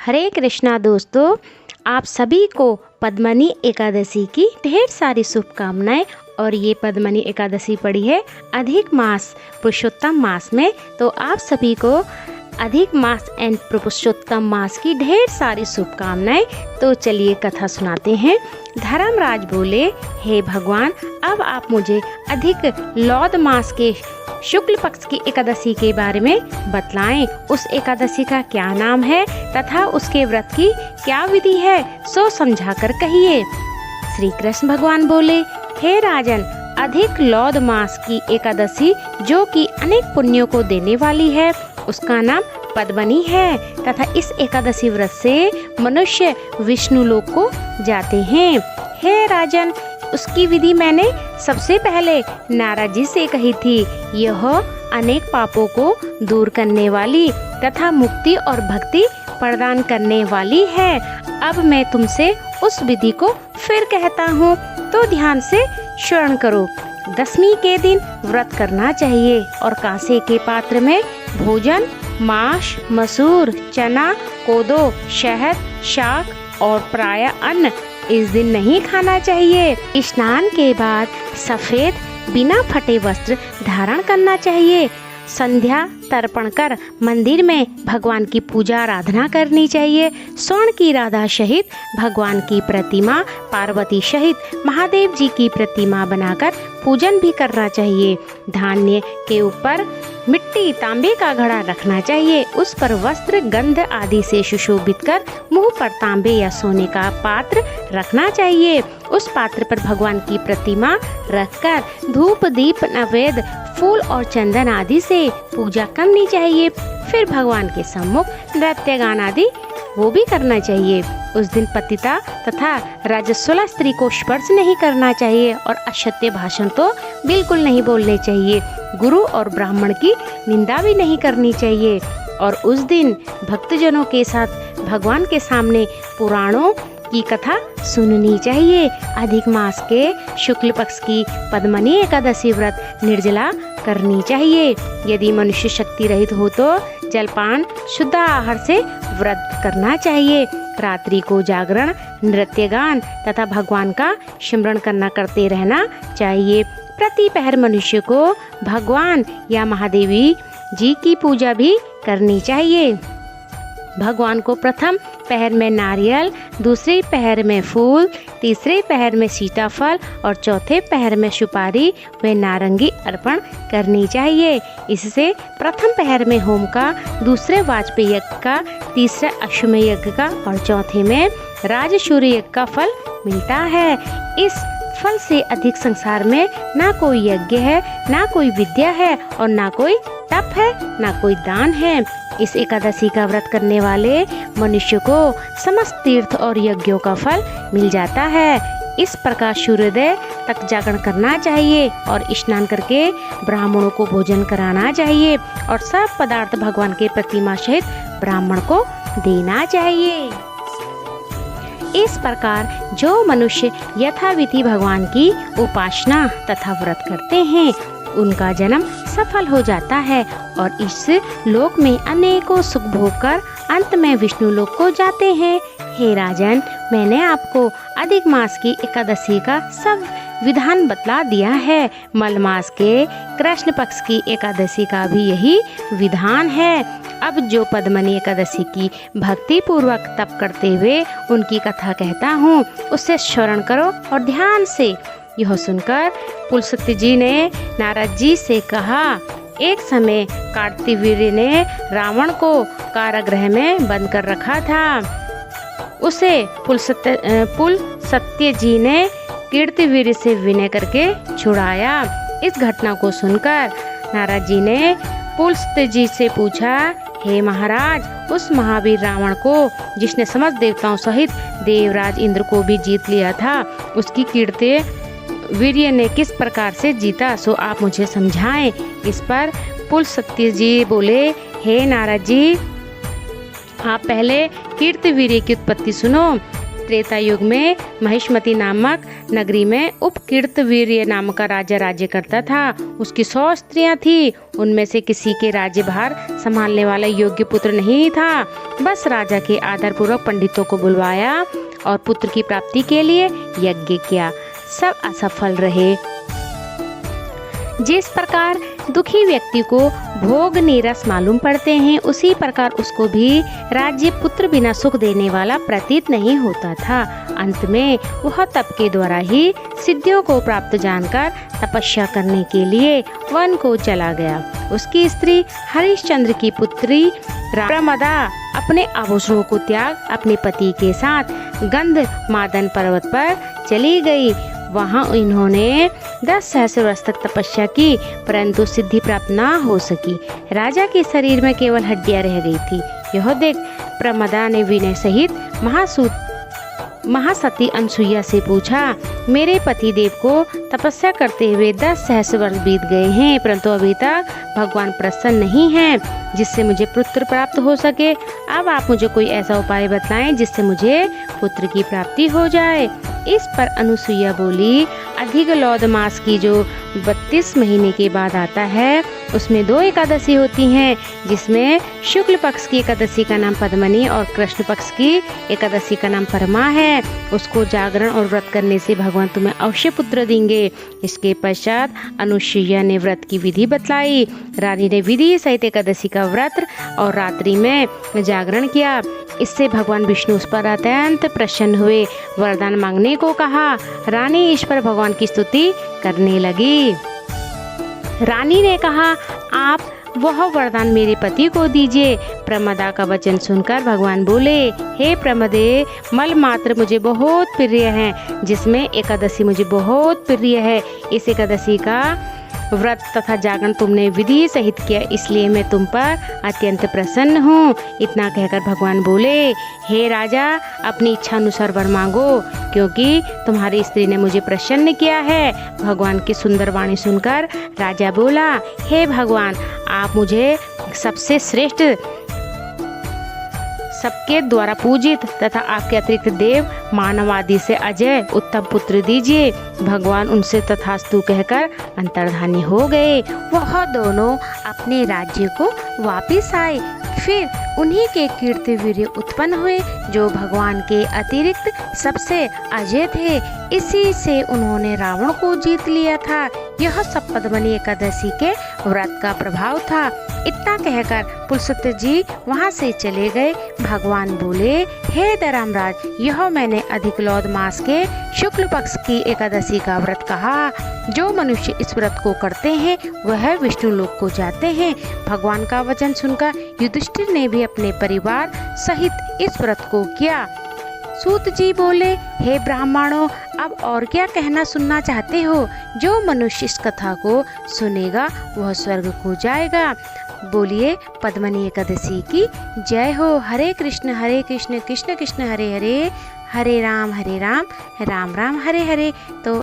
हरे कृष्णा दोस्तों, आप सभी को पद्मनी एकादशी की ढेर सारी शुभकामनाएं। और ये पद्मनी एकादशी पड़ी है अधिक मास पुरुषोत्तम मास में, तो आप सभी को अधिक मास एंड पुरुषोत्तम मास की ढेर सारी शुभकामनाएं। तो चलिए कथा सुनाते हैं। धर्मराज बोले, हे भगवान, अब आप मुझे अधिक लौद मास के शुक्ल पक्ष की एकादशी के बारे में बतलाएं। उस एकादशी का क्या नाम है तथा उसके व्रत की क्या विधि है, सो समझाकर कहिए। श्री कृष्ण भगवान बोले, हे राजन, अधिक लौद मास की एकादशी जो कि अनेक पुण्यों को देने वाली है, उसका नाम पद्मनी है तथा इस एकादशी व्रत से मनुष्य विष्णु लोक को जाते हैं। हे राजन, उसकी विधि मैंने सबसे पहले नारद जी से कही थी। यह अनेक पापों को दूर करने वाली तथा मुक्ति और भक्ति प्रदान करने वाली है। अब मैं तुमसे उस विधि को फिर कहता हूँ, तो ध्यान से श्रवण करो। दशमी के दिन व्रत करना चाहिए और कांसे के पात्र में भोजन मांस, मसूर, चना, कोदो, शहद, शाक और प्राय अन्न इस दिन नहीं खाना चाहिए। स्नान के बाद सफेद बिना फटे वस्त्र धारण करना चाहिए। संध्या तर्पण कर मंदिर में भगवान की पूजा आराधना करनी चाहिए। स्वर्ण की राधा सहित भगवान की प्रतिमा, पार्वती सहित महादेव जी की प्रतिमा बनाकर पूजन भी करना चाहिए। धान्य के ऊपर मिट्टी तांबे का घड़ा रखना चाहिए। उस पर वस्त्र गंध आदि से सुशोभित कर मुंह पर तांबे या सोने का पात्र रखना चाहिए। उस पात्र पर भगवान की प्रतिमा रखकर धूप दीप नैवेद्य फूल और चंदन आदि से पूजा करनी चाहिए। फिर भगवान के सम्मुख नृत्य गान आदि वो भी करना चाहिए। उस दिन पतिता तथा राजस्वला स्त्री को स्पर्श नहीं करना चाहिए और असत्य भाषण तो बिल्कुल नहीं बोलने चाहिए। गुरु और ब्राह्मण की निंदा भी नहीं करनी चाहिए। और उस दिन भक्तजनों के साथ भगवान के सामने पुराणों की कथा सुननी चाहिए। अधिक मास के शुक्ल पक्ष की पद्मनी एकादशी व्रत निर्जला करनी चाहिए। यदि मनुष्य शक्ति रहित हो तो जलपान शुद्ध आहार से व्रत करना चाहिए। रात्रि को जागरण, नृत्य गान तथा भगवान का स्मरण करते रहना चाहिए। प्रति पहर मनुष्य को भगवान या महादेवी जी की पूजा भी करनी चाहिए। भगवान को प्रथम पहर में नारियल, दूसरे पहर में फूल, तीसरे पहर में सीताफल और चौथे पहर में सुपारी व नारंगी अर्पण करनी चाहिए। इससे प्रथम पहर में होम का, दूसरे वाजपेयी यज्ञ का, तीसरे अश्वमेध यज्ञ का और चौथे में राजसूय यज्ञ का फल मिलता है। इस फल से अधिक संसार में ना कोई यज्ञ है, ना कोई विद्या है और ना कोई तप है, ना कोई दान है। इस एकादशी का व्रत करने वाले मनुष्य को समस्त तीर्थ और यज्ञों का फल मिल जाता है। इस प्रकार सूर्योदय तक जागरण करना चाहिए और स्नान करके ब्राह्मणों को भोजन कराना चाहिए और सब पदार्थ भगवान के प्रतिमा सहित ब्राह्मण को देना चाहिए। इस प्रकार जो मनुष्य यथाविधि भगवान की उपासना तथा व्रत करते हैं, उनका जन्म सफल हो जाता है और इस लोक में अनेकों सुख भोग कर अंत में विष्णु लोक को जाते हैं। हे राजन, मैंने आपको अधिक मास की एकादशी का सब विधान बतला दिया है। मल मास के कृष्ण पक्ष की एकादशी का भी यही विधान है। अब जो पद्मनी एकादशी की भक्ति पूर्वक तप करते हुए उनकी कथा कहता हूँ, उससे स्मरण करो और ध्यान से। यह सुनकर पुलस्त्य जी ने नारद जी से कहा, एक समय कार्तिवीर्य ने रावण को कारागृह में बंद कर रखा था। उसे पुलस्त्य जी ने कीर्तिवीर्य से विनय करके छुड़ाया। इस घटना को सुनकर नारद जी ने पुलस्त्य जी से पूछा, हे महाराज, उस महावीर रावण को, जिसने समस्त देवताओं सहित देवराज इंद्र को भी जीत लिया था, उसकी कीर्ति वीर्य ने किस प्रकार से जीता, सो आप मुझे समझाएं। इस पर पुलस्त्य जी बोले, हे नारद जी, आप पहले कीर्तिवीर्य की उत्पत्ति सुनो। त्रेता युग में महिष्मति नामक नगरी में उपकीर्तवीर्य नाम का राजा राज्य करता था। उसकी 100 स्त्रियां थी। उनमें से किसी के राज्यभार संभालने वाला योग्य पुत्र नहीं था। बस राजा के आदरपूर्वक पंडितों को बुलवाया और पुत्र की प्राप्ति के लिए यज्ञ किया। सब असफल रहे। जिस प्रकार दुखी व्यक्ति को भोग नीरस मालूम पड़ते हैं, उसी प्रकार उसको भी राज्य पुत्र बिना सुख देने वाला प्रतीत नहीं होता था। अंत में वह तप के द्वारा ही सिद्धियों को प्राप्त जानकर तपस्या करने के लिए वन को चला गया। उसकी स्त्री हरिश्चंद्र की पुत्री प्रमदा अपने आभूषणों को त्याग अपने पति के साथ गंधमादन पर्वत पर चली गई। वहां इन्होंने 10 सहस्र वर्ष तक तपस्या की, परंतु सिद्धि प्राप्त न हो सकी। राजा के शरीर में केवल हड्डियां रह गई थी। यह देख प्रमदा ने विनय सहित महासती अनसुईया से पूछा, मेरे पति देव को तपस्या करते हुए 10 सहस्र वर्ष बीत गए हैं, परंतु अभी तक भगवान प्रसन्न नहीं हैं जिससे मुझे पुत्र प्राप्त हो सके। अब आप मुझे कोई ऐसा उपाय बताएं जिससे मुझे पुत्र की प्राप्ति हो जाए। इस पर अनुसुईया बोली, अधिक लौद मास की जो 32 महीने के बाद आता है, उसमें 2 एकादशी होती हैं, जिसमें शुक्ल पक्ष की एकादशी का नाम पद्मनी और कृष्ण पक्ष की एकादशी का नाम परमा है। उसको जागरण और व्रत करने से भगवान तुम्हें अवश्य पुत्र देंगे। इसके पश्चात अनुसुईया ने व्रत की विधि बतलाई। रानी ने विधि सहित एकादशी का व्रत और रात्रि में जागरण किया। इससे भगवान विष्णु उस पर अत्यंत प्रसन्न हुए। वरदान मांगने को कहा। रानी इस पर भगवान की स्तुति करने लगी। रानी ने कहा, आप वह वरदान मेरे पति को दीजिए। प्रमदा का वचन सुनकर भगवान बोले, हे प्रमदे, मल मात्र मुझे बहुत प्रिय है, जिसमें एकादशी मुझे बहुत प्रिय है। इस एकादशी का व्रत तथा जागरण तुमने विधि सहित किया, इसलिए मैं तुम पर अत्यंत प्रसन्न हूँ। इतना कहकर भगवान बोले, हे राजा, अपनी इच्छा अनुसार वर मांगो, क्योंकि तुम्हारी स्त्री ने मुझे प्रसन्न किया है। भगवान की सुंदर वाणी सुनकर राजा बोला, हे भगवान, आप मुझे सबसे श्रेष्ठ, सबके द्वारा पूजित तथा आपके अतिरिक्त देव मानव आदि से अजय उत्तम पुत्र दीजिए। भगवान उनसे तथास्तु कहकर अंतर्धानी हो गए। वह दोनों अपने राज्य को वापिस आए। फिर उन्हीं के कीर्तिवीर्य उत्पन्न हुए, जो भगवान के अतिरिक्त सबसे अजय थे। इसी से उन्होंने रावण को जीत लिया था। यह सब पद्मनी एकादशी के व्रत का प्रभाव था। इतना कहकर पुलस्त्य जी वहाँ से चले गए। भगवान बोले, हे धर्मराज, यह मैंने अधिक लौद मास के शुक्ल पक्ष की एकादशी का व्रत कहा। जो मनुष्य इस व्रत को करते हैं वह विष्णु लोक को जाते हैं। भगवान का वचन सुनकर युधिष्ठिर ने भी अपने परिवार सहित इस व्रत को किया। सूत जी बोले, हे ब्राह्मणों, अब और क्या कहना सुनना चाहते हो? जो मनुष्य इस कथा को सुनेगा वह स्वर्ग को जाएगा। बोलिए पद्मनी एकादशी की जय हो। हरे कृष्ण कृष्ण कृष्ण हरे हरे, हरे राम राम राम हरे हरे। तो